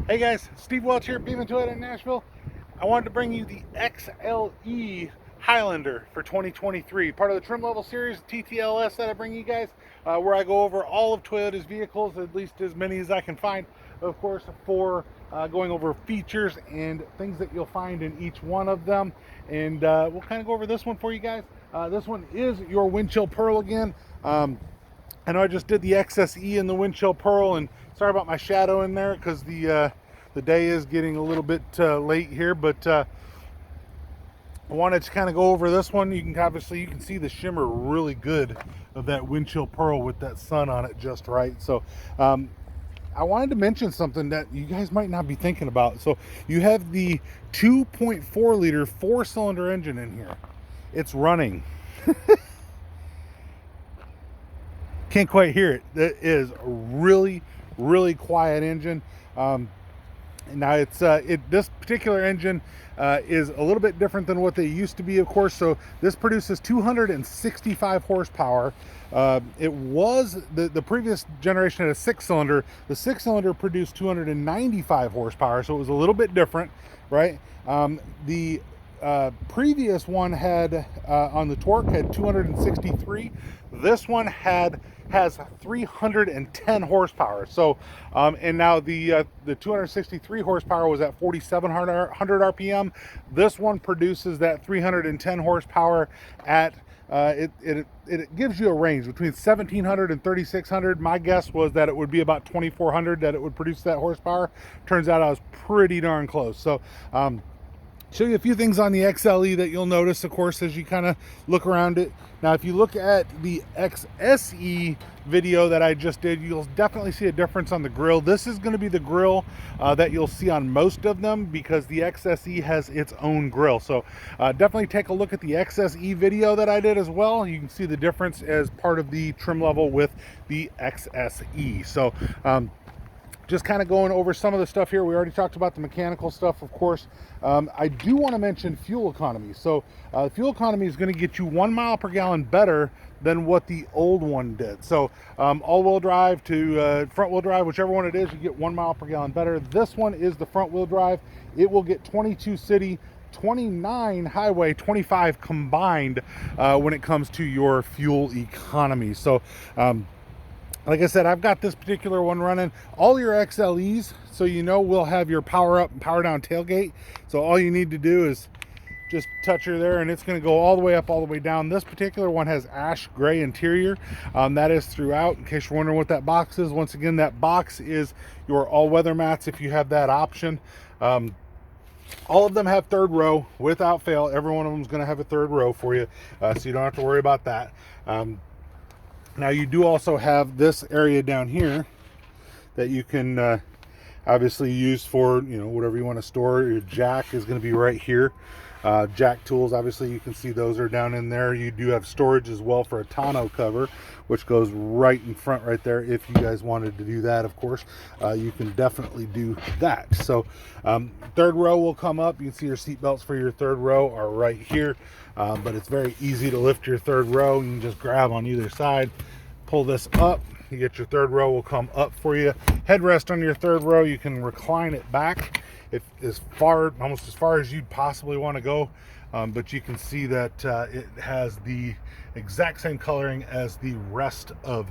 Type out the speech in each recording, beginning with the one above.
Hey guys, Steve Welch here, Beeman Toyota in Nashville. I wanted to bring you the XLE Highlander for 2023, part of the trim level series, TTLS, that I bring you guys, where I go over all of Toyota's vehicles, at least as many as I can find, of course, for going over features and things that you'll find in each one of them. And we'll kind of go over this one for you guys. This one is your windshield pearl again. I know I just did the XSE in the windshield pearl, and sorry about my shadow in there because the day is getting a little bit late here, but I wanted to kind of go over this one. You can see the shimmer really good of that windshield pearl with that sun on it just right. So I wanted to mention something that you guys might not be thinking about. So you have the 2.4 liter 4-cylinder engine in here. It's running. Can't quite hear it. That is a really quiet engine. Now this particular engine is a little bit different than what they used to be, of course. So this produces 265 horsepower. It was the previous generation had a 6-cylinder. The 6-cylinder produced 295 horsepower, so it was a little bit different, right? The previous one had on the torque had 263. This one has 310 horsepower. So and now the 263 horsepower was at 4,700 RPM. This one produces that 310 horsepower at it gives you a range between 1,700 and 3,600. My guess was that it would be about 2,400 that it would produce that horsepower. Turns out I was pretty darn close. So show you a few things on the XLE that you'll notice, of course, as you kind of look around it. Now, if you look at the XSE video that I just did, you'll definitely see a difference on the grille. This is going to be the grille that you'll see on most of them because the XSE has its own grille. So definitely take a look at the XSE video that I did as well. You can see the difference as part of the trim level with the XSE. So just kind of going over some of the stuff here. We already talked about the mechanical stuff, of course. I do want to mention fuel economy. So fuel economy is going to get you 1 mile per gallon better than what the old one did. So all-wheel drive to front-wheel drive, whichever one it is, you get 1 mile per gallon better. This one is the front-wheel drive. It will get 22 city, 29 highway, 25 combined when it comes to your fuel economy. So like I said, I've got this particular one running. All your XLEs, so you know, will have your power up and power down tailgate. So all you need to do is just touch her there and it's going to go all the way up, all the way down. This particular one has ash gray interior. That is throughout, in case you're wondering what that box is. Once again, that box is your all-weather mats if you have that option. All of them have third row without fail. Every one of them is going to have a third row for you, so you don't have to worry about that. Now you do also have this area down here that you can obviously use for, you know, whatever you want to store. Your jack is going to be right here. Jack tools, obviously you can see those are down in there. You do have storage as well for a tonneau cover, which goes right in front right there. If you guys wanted to do that, of course, you can definitely do that. So third row will come up. You can see your seat belts for your third row are right here. But it's very easy to lift your third row. You can just grab on either side, pull this up, you get your third row will come up for you. Headrest on your third row, you can recline it back almost as far as you'd possibly want to go, but you can see that it has the exact same coloring as the rest of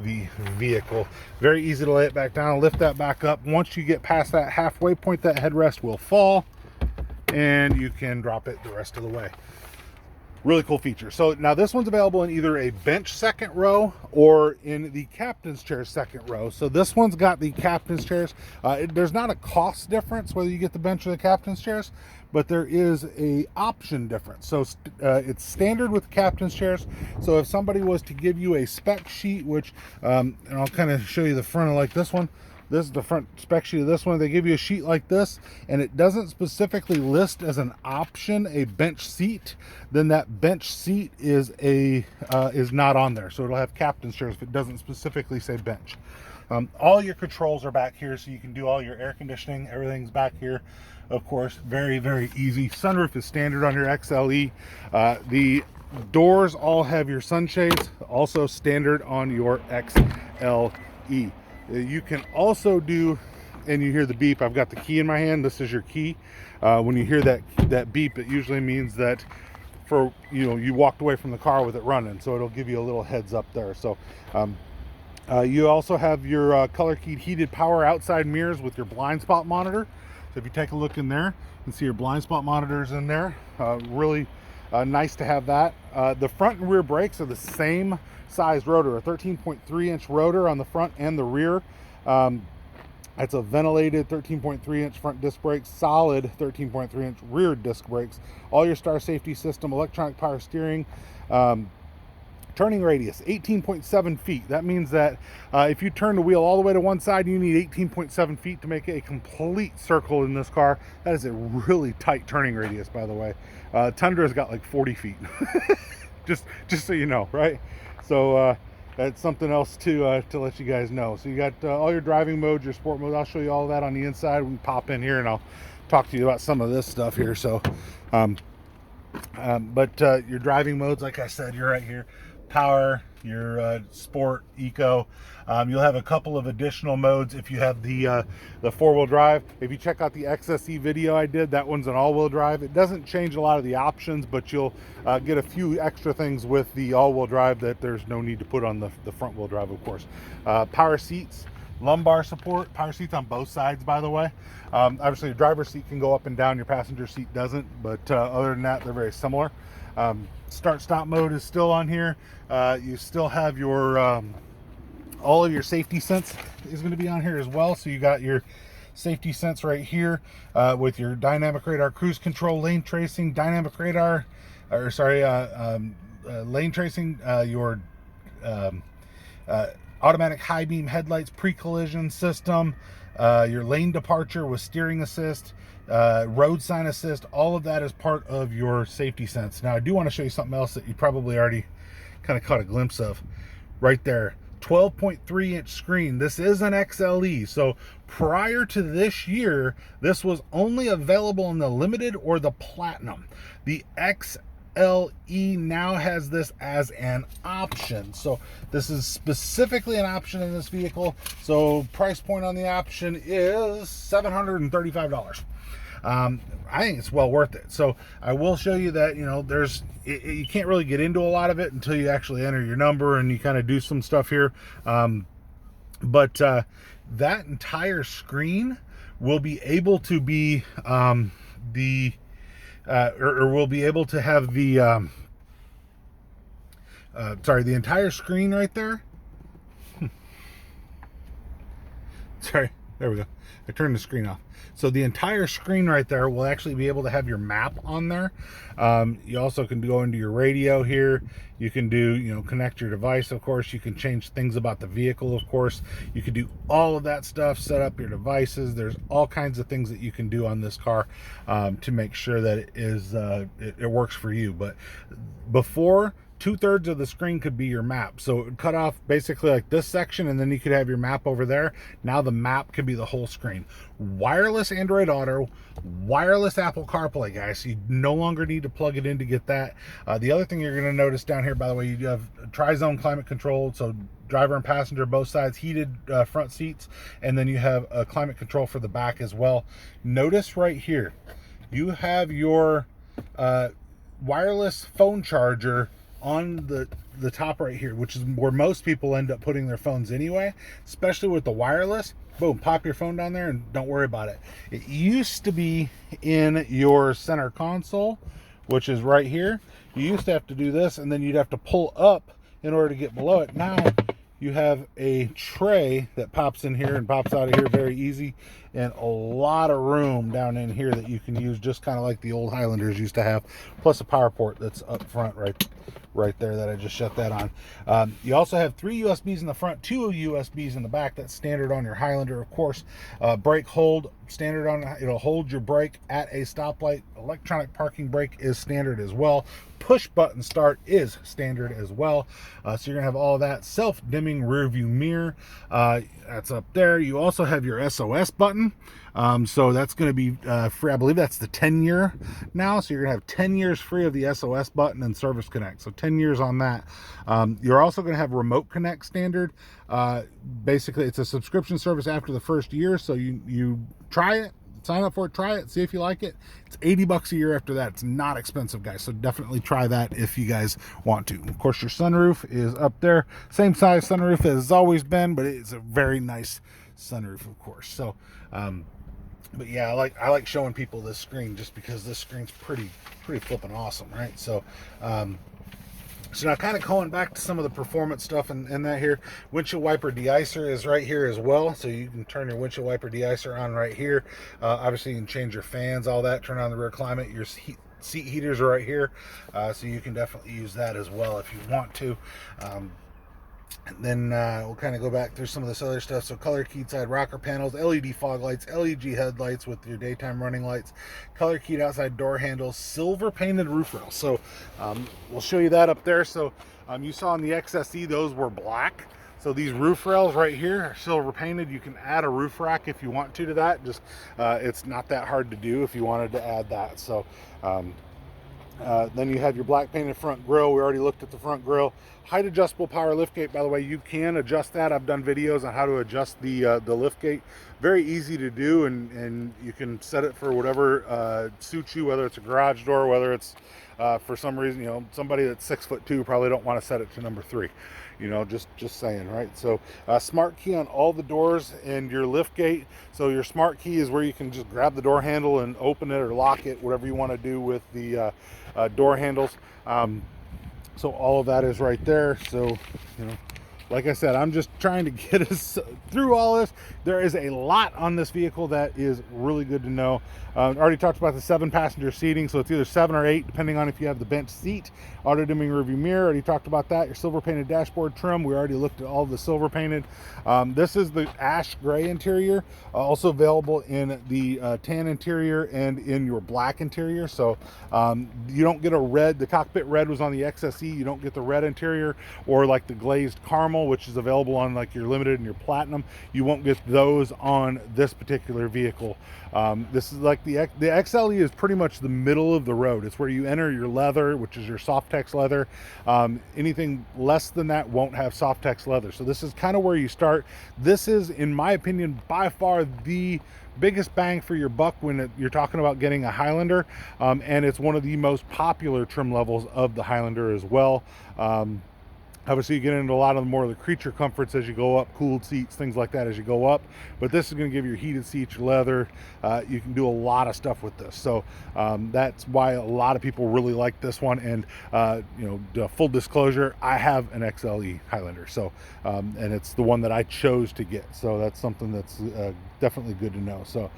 the vehicle. Very easy to lay it back down, lift that back up. Once you get past that halfway point, that headrest will fall and you can drop it the rest of the way. Really cool feature. So now this one's available in either a bench second row or in the captain's chair second row. So this one's got the captain's chairs. There's not a cost difference whether you get the bench or the captain's chairs, but there is a option difference. So it's standard with captain's chairs. So if somebody was to give you a spec sheet, which and I'll kind of show you the front of like this one. This is the front spec sheet of this one. They give you a sheet like this and it doesn't specifically list as an option a bench seat, then that bench seat is not on there. So it'll have captain's chairs if it doesn't specifically say bench. All your controls are back here, so you can do all your air conditioning. Everything's back here, of course. Very easy. Sunroof is standard on your XLE. The doors all have your sunshades, also standard on your XLE. You can also do and you hear the beep, I've got the key in my hand. This is your key. When you hear that beep, it usually means that you walked away from the car with it running, so it'll give you a little heads up there. So you also have your color keyed heated power outside mirrors with your blind spot monitor. So if you take a look in there, you can see your blind spot monitors in there. Really nice to have that. The front and rear brakes are the same size rotor, a 13.3 inch rotor on the front and the rear. It's a ventilated 13.3 inch front disc brakes, solid 13.3 inch rear disc brakes, all your star safety system, electronic power steering, turning radius 18.7 feet. That means that if you turn the wheel all the way to one side, you need 18.7 feet to make a complete circle in this car. That is a really tight turning radius, by the way. Tundra's got like 40 feet. just so you know, right? So that's something else to let you guys know. So you got all your driving modes, your sport mode. I'll show you all of that on the inside. We can pop in here and I'll talk to you about some of this stuff here. So but your driving modes, like I said, you're right here. Power, your sport, eco. You'll have a couple of additional modes if you have the four-wheel drive. If you check out the XSE video I did, that one's an all-wheel drive. It doesn't change a lot of the options, but you'll get a few extra things with the all-wheel drive that there's no need to put on the front-wheel drive, of course. Power seats, lumbar support, power seats on both sides, by the way. Obviously, your driver's seat can go up and down, your passenger seat doesn't, but other than that, they're very similar. Start-stop mode is still on here. You still have your all of your safety sense is going to be on here as well. So you got your safety sense right here with your dynamic radar cruise control, lane tracing, dynamic radar, or sorry, lane tracing, your automatic high beam headlights, pre-collision system, your lane departure with steering assist, road sign assist. All of that is part of your safety sense. Now I do want to show you something else that you probably already kind of caught a glimpse of right there. 12.3 inch screen. This is an XLE, so prior to this year this was only available in the limited or the platinum. The XLE now has this as an option, so this is specifically an option in this vehicle. So price point on the option is $735. I think it's well worth it. So I will show you that, you know, you can't really get into a lot of it until you actually enter your number and you kind of do some stuff here. But that entire screen will be able to be or will be able to have the the entire screen right there. Sorry, there we go. I turned the screen off. So the entire screen right there will actually be able to have your map on there. You also can go into your radio here. You can do, you know, connect your device, of course. You can change things about the vehicle, of course. You can do all of that stuff, set up your devices. There's all kinds of things that you can do on this car to make sure that it works for you. But before, 2/3 of the screen could be your map. So it would cut off basically like this section, and then you could have your map over there. Now the map could be the whole screen. Wireless Android Auto, wireless Apple CarPlay, guys. So you no longer need to plug it in to get that. The other thing you're going to notice down here, by the way, you have tri-zone climate control. So driver and passenger, both sides, heated front seats. And then you have a climate control for the back as well. Notice right here, you have your wireless phone charger on the top right here, which is where most people end up putting their phones anyway, especially with the wireless. Boom, pop your phone down there and don't worry about it. It used to be in your center console, which is right here. You used to have to do this, and then you'd have to pull up in order to get below it. Now you have a tray that pops in here and pops out of here very easy, and a lot of room down in here that you can use, just kind of like the old Highlanders used to have, plus a power port that's up front right there that I just shut that on. You also have 3 USBs in the front, 2 USBs in the back. That's standard on your Highlander, of course. Brake hold, standard on, it'll hold your brake at a stoplight. Electronic parking brake is standard as well. Push button start is standard as well. So you're gonna have all of that. Self-dimming rear view mirror, that's up there. You also have your SOS button. So that's going to be free. I believe that's the 10-year now. So you're going to have 10 years free of the SOS button and Service Connect. So 10 years on that. You're also going to have remote connect standard. Basically, it's a subscription service after the first year, so you try it, sign up for it, try it, see if you like it. It's $80 a year after that. It's not expensive, guys, so definitely try that if you guys want to. Of course, your sunroof is up there, same size sunroof as it's always been, but it's a very nice sunroof, of course. So but yeah, I like showing people this screen just because this screen's pretty flipping awesome, right? So so now kind of going back to some of the performance stuff and that here, windshield wiper de-icer is right here as well. So you can turn your windshield wiper de-icer on right here. Obviously you can change your fans, all that, turn on the rear climate. Your seat heaters are right here. So you can definitely use that as well if you want to. And then we'll kind of go back through some of this other stuff. So color keyed side rocker panels, LED fog lights, LED headlights with your daytime running lights, color keyed outside door handles, silver painted roof rails. So we'll show you that up there. So you saw in the XSE, those were black. So these roof rails right here are silver painted. You can add a roof rack if you want to that. Just it's not that hard to do if you wanted to add that. So then you have your black painted front grille. We already looked at the front grille. Height adjustable power liftgate, by the way, you can adjust that. I've done videos on how to adjust the liftgate. Very easy to do, and you can set it for whatever suits you, whether it's a garage door, whether it's for some reason, you know, somebody that's 6'2" probably don't want to set it to number 3. You know, just saying, right? So smart key on all the doors and your lift gate. So your smart key is where you can just grab the door handle and open it or lock it, whatever you want to do with the door handles. So all of that is right there. So, you know, like I said, I'm just trying to get us through all this. There is a lot on this vehicle that is really good to know. I already talked about the 7-passenger seating, so it's either 7 or 8, depending on if you have the bench seat. Auto dimming rearview mirror, already talked about that. Your silver painted dashboard trim, we already looked at all the silver painted. This is the ash gray interior, also available in the tan interior and in your black interior. So you don't get a red. The cockpit red was on the XSE. You don't get the red interior or like the glazed caramel, which is available on like your limited and your platinum. You won't get those on this particular vehicle. This is like the XLE is pretty much the middle of the road. It's where you enter your leather, which is your Softex leather. Anything less than that won't have Softex leather. So this is kind of where you start. This is, in my opinion, by far the biggest bang for your buck when you're talking about getting a Highlander, and it's one of the most popular trim levels of the Highlander as well. Obviously, you get into a lot of the more of the creature comforts as you go up, cooled seats, things like that as you go up. But this is going to give you heated seats, your leather. You can do a lot of stuff with this. So that's why a lot of people really like this one. And, you know, full disclosure, I have an XLE Highlander. So, and it's the one that I chose to get. So that's something that's definitely good to know. So,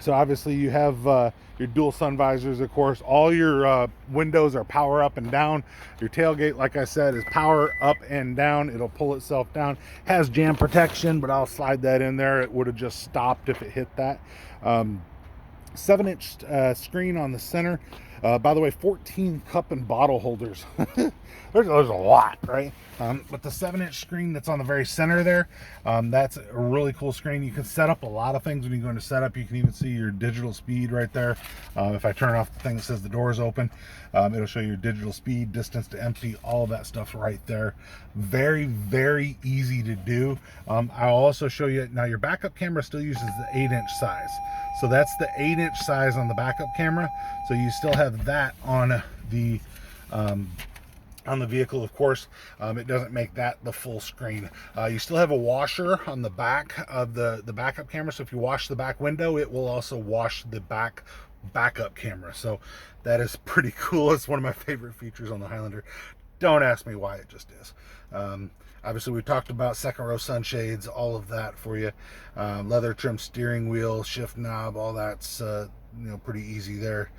so obviously you have your dual sun visors, of course. All your windows are power up and down. Your tailgate, like I said, is power up and down. It'll pull itself down. Has jam protection, but I'll slide that in there. It would have just stopped if it hit that. 7-inch screen on the center. By the way, 14 cup and bottle holders. there's a lot, right? But the 7-inch screen that's on the very center there, that's a really cool screen. You can set up a lot of things when you go into setup. You can even see your digital speed right there. If I turn off the thing that says the door is open, it'll show your digital speed, distance to empty, all of that stuff right there. Very, very easy to do. I'll also show you, now your backup camera still uses the 8-inch size. So that's the 8-inch size on the backup camera. So you still have that on the vehicle, of course. It doesn't make that the full screen. You still have a washer on the back of the backup camera. So if you wash the back window, it will also wash the backup camera. So that is pretty cool. It's one of my favorite features on the Highlander. Don't ask me why, it just is. Obviously, we talked about second row sunshades, all of that for you. Leather trim steering wheel, shift knob, all that's you know, pretty easy there.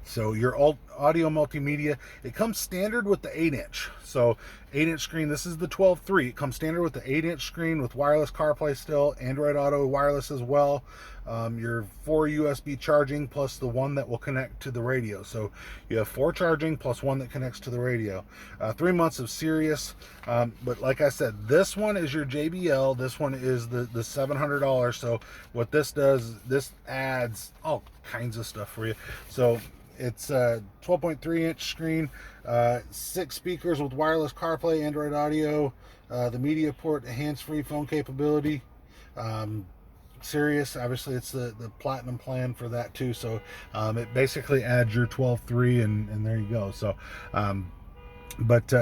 So your audio multimedia, it comes standard with the 8-inch. So 8-inch screen, this is the 12.3. It comes standard with the 8-inch screen with wireless CarPlay still, Android Auto wireless as well. Your 4 USB charging plus the one that will connect to the radio. So you have 4 charging plus one that connects to the radio. 3 months of Sirius. But like I said, this one is your JBL. This one is the $700. So what this does, this adds all kinds of stuff for you. So It's a 12.3 inch screen, 6 speakers with wireless CarPlay, Android Audio, the media port, hands-free phone capability. Sirius, obviously it's the platinum plan for that too, so it basically adds your 12.3 and there you go. So but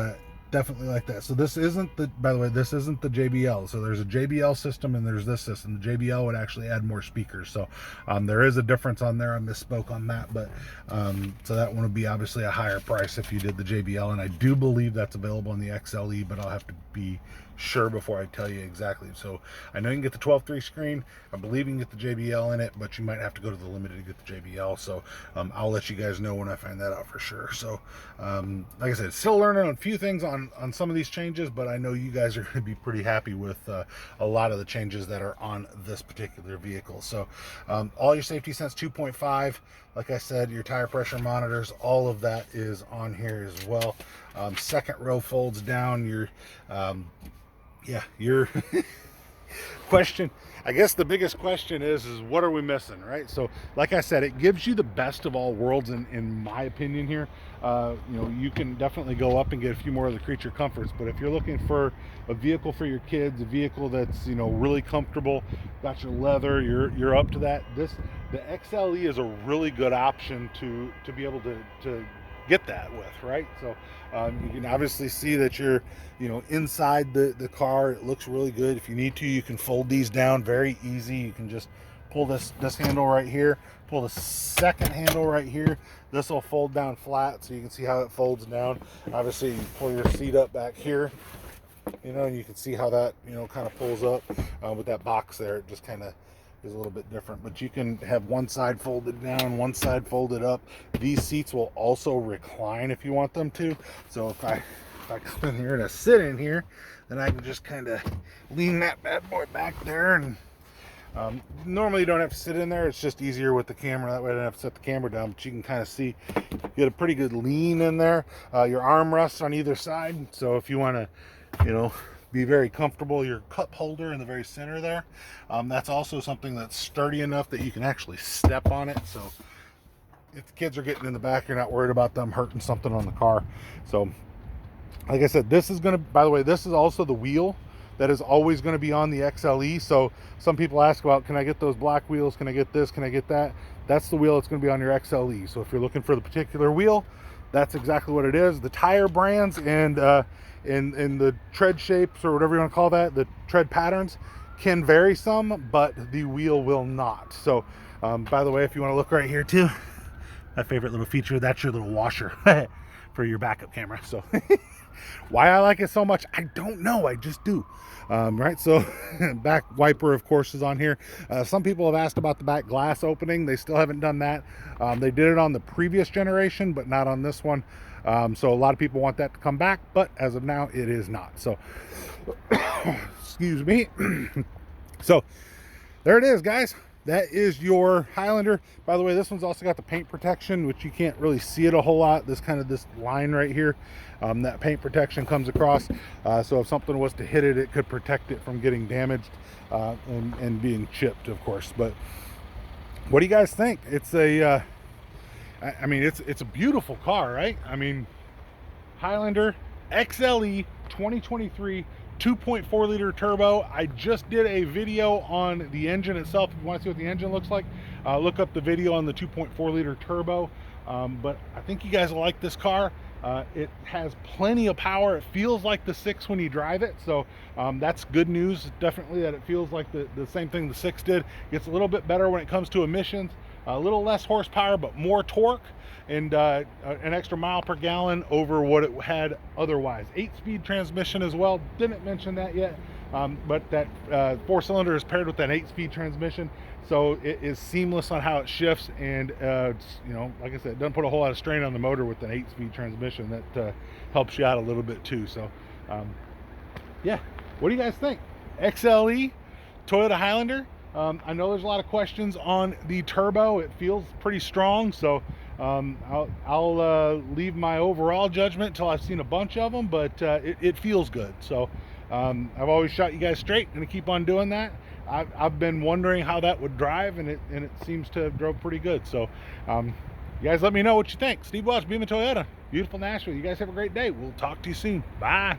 definitely like that. So this isn't the, by the way, this isn't the JBL. So there's a JBL system and there's this system. The JBL would actually add more speakers. So there is a difference on there. I misspoke on that, but so that one would be obviously a higher price if you did the JBL, and I do believe that's available in the XLE, but I'll have to be sure before I tell you exactly. So I know you can get the 12.3 screen. I believe you can get the JBL in it, but you might have to go to the limited to get the JBL. So I'll let you guys know when I find that out for sure. So like I said, still learning a few things on some of these changes, but I know you guys are going to be pretty happy with a lot of the changes that are on this particular vehicle. So all your safety sense 2.5, like I said, your tire pressure monitors, all of that is on here as well. Second row folds down. Your question, I guess the biggest question is what are we missing, right? So like I said, it gives you the best of all worlds in my opinion here. You know, you can definitely go up and get a few more of the creature comforts, but if you're looking for a vehicle for your kids, a vehicle that's, you know, really comfortable, got your leather, you're up to that, the XLE is a really good option to be able to get that with, right? So you can obviously see that you're, you know, inside the car. It looks really good. If you need to, you can fold these down very easy. You can just pull this handle right here, pull the second handle right here. This will fold down flat, so you can see how it folds down. Obviously, you pull your seat up back here, you know, and you can see how that, you know, kind of pulls up with that box there. It just kind of is a little bit different, but you can have one side folded down, one side folded up. These seats will also recline if you want them to. So if I come in here and I sit in here, then I can just kind of lean that bad boy back there. And normally you don't have to sit in there. It's just easier with the camera. That way I don't have to set the camera down, but you can kind of see, get a pretty good lean in there. Your arm rests on either side. So if you want to, you know, be very comfortable, your cup holder in the very center there, that's also something that's sturdy enough that you can actually step on it. So if the kids are getting in the back, you're not worried about them hurting something on the car. So like I said, this is going to, by the way, this is also the wheel that is always going to be on the XLE. So some people ask about, can I get those black wheels? Can I get this? Can I get that? That's the wheel that's going to be on your XLE. So if you're looking for the particular wheel, that's exactly what it is. The tire brands and in the tread shapes, or whatever you want to call that, the tread patterns can vary some, but the wheel will not. So by the way, if you want to look right here too, my favorite little feature, that's your little washer for your backup camera. So why I like it so much, I don't know, I just do. Right, so back wiper of course is on here. Some people have asked about the back glass opening. They still haven't done that. They did it on the previous generation, but not on this one. So a lot of people want that to come back, but as of now it is not. So excuse me. So there it is, guys. That is your Highlander. By the way, this one's also got the paint protection, which you can't really see it a whole lot. This line right here, that paint protection comes across. So if something was to hit it, it could protect it from getting damaged and being chipped, of course. But what do you guys think? It's a, I mean, it's a beautiful car, right? I mean, Highlander XLE 2023. 2.4 liter turbo. I just did a video on the engine itself. If you want to see what the engine looks like, look up the video on the 2.4 liter turbo. But I think you guys will like this car. It has plenty of power. It feels like the 6 when you drive it, so that's good news. Definitely that it feels like the same thing the 6 did. Gets a little bit better when it comes to emissions. A little less horsepower, but more torque, and an extra mile per gallon over what it had otherwise. 8-speed transmission as well. Didn't mention that yet, but that 4-cylinder is paired with that 8-speed transmission, so it is seamless on how it shifts, and you know, like I said, it doesn't put a whole lot of strain on the motor with an 8-speed transmission. That helps you out a little bit too. So yeah, what do you guys think? XLE, Toyota Highlander. I know there's a lot of questions on the turbo. It feels pretty strong, so I'll leave my overall judgment until I've seen a bunch of them, but it feels good. So I've always shot you guys straight, and I keep on doing that. I've been wondering how that would drive, and it seems to have drove pretty good. So You guys let me know what you think. Steve Welch, Beaman Toyota, beautiful Nashville. You guys have a great day. We'll talk to you soon. Bye.